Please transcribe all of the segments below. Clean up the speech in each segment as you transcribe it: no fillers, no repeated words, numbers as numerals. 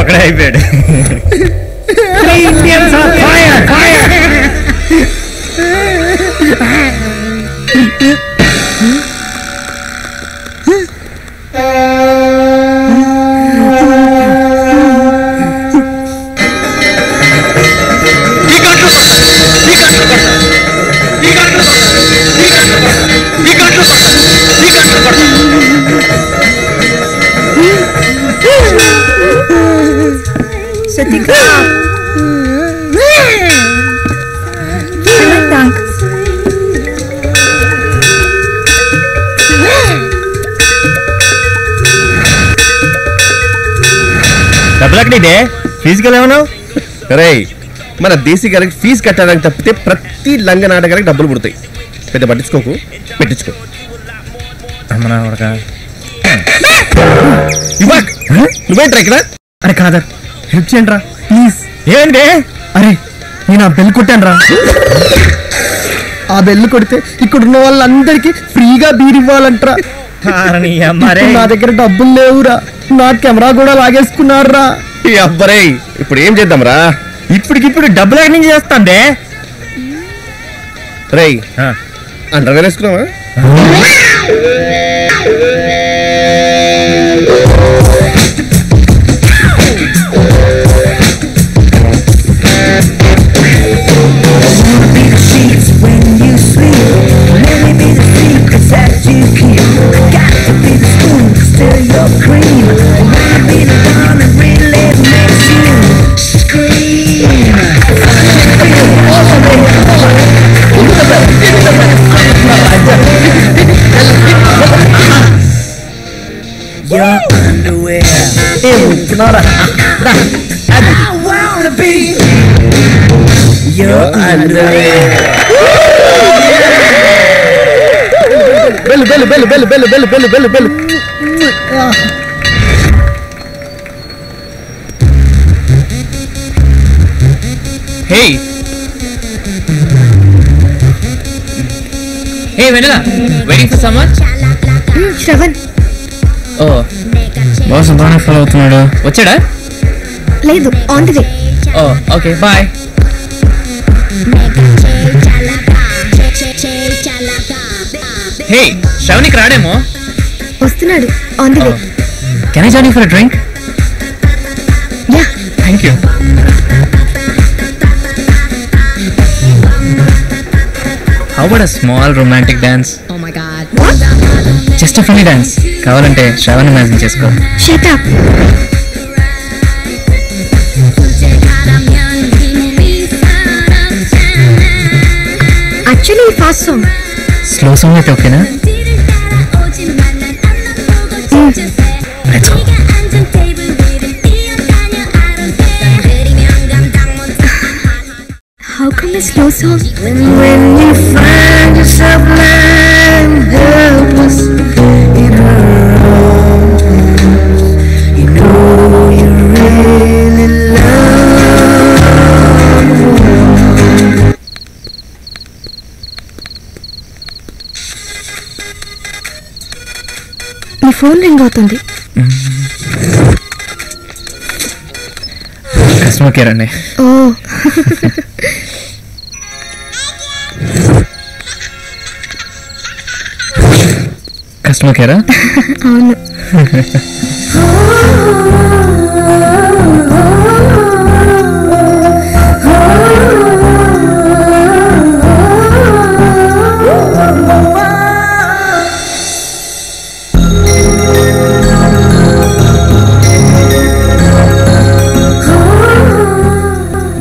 ఒకడే అయిపోయాడు. Satika. Tank. డబ్బులక్కడిదే ఫీజుకి ఏమన్నావు? రే మన దేశీ గారికి ఫీజు కట్టడానికి తప్పితే ప్రతి లంగ నాటకానికి డబ్బులు పుడతాయి. పెద్ద పట్టించుకోకు, పెట్టించుకో. నువ్వేంట్రా ఇక్కడ? అరే కాదర్ హెల్ప్ చేయండి రా ప్లీజ్. ఏంటి? అరే నేను ఆ బెల్ కొట్టాను రా. ఆ బెల్ కొడితే ఇక్కడ ఉన్న వాళ్ళందరికీ ఫ్రీగా బీర్ ఇవ్వాలంటరా. నా దగ్గర డబ్బులు లేవురా. నా కెమెరా కూడా లాగేసుకున్నారా. ఈ అబ్బరే ఇప్పుడు ఏం చేద్దాంరా? ఇప్పటికిప్పుడు డబ్బులు ఎక్కడి నుంచి చేస్తాందే? రే అండర్వేర్ వేసుకున్నావా? Your underwear. I wanna be your underwear. Bell bell bell bell bell bell bell bell bell. Hey. Hey Vanilla, waiting for someone? Shravan. Oh boss బాగా ఫాలో అవుతున్నాడు. వచ్చాడా? లేదు, on the way. Oh okay bye. Hey శ్రవణికి రాడేమో. వస్తున్నాడు, on the way. Can I join you for a drink? Ya thank you. How about a small romantic dance? Oh my god. Just a funny dance. కావాలంటే Shravan imagine చేసుకో. Shut up. Actually fast song. Slow song అయితే ఓకేనా? Let's go. How come a slow song? When you find yourself lying helpless in her arms, you know you really love her. నీ phone ring అవుతుంది. Customer care అండి. ఓ customer కేరా? అవును.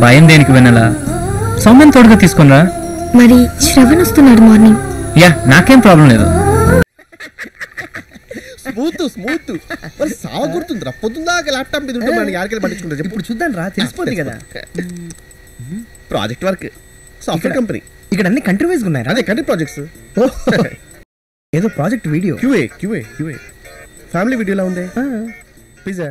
భయం దేనికి వినాలా? సౌమ్యం తోడుగా తీసుకున్నా. మరి శ్రవణ్ వస్తున్నాడు మార్నింగ్. యా నాకేం ప్రాబ్లం లేదు. స్మూత్ స్మూత్ మరి సావ గుర్తుందిరా. పొద్దుందాకా ల్యాప్టాప్ మీద ఉంటే మనం యాడికెళ్ళి పట్టించుకుంటారు. ఇప్పుడు చూద్దాం రా, తెలిసిపోతుంది కదా. Project work, software company. ఇక్కడ అన్ని కంట్రీ వైజ్ ఉన్నాయి. అదే కంట్రీ ప్రాజెక్ట్స్. ఏదో project video. QA QA QA family వీడియోలా ఉంది. పిజ్జా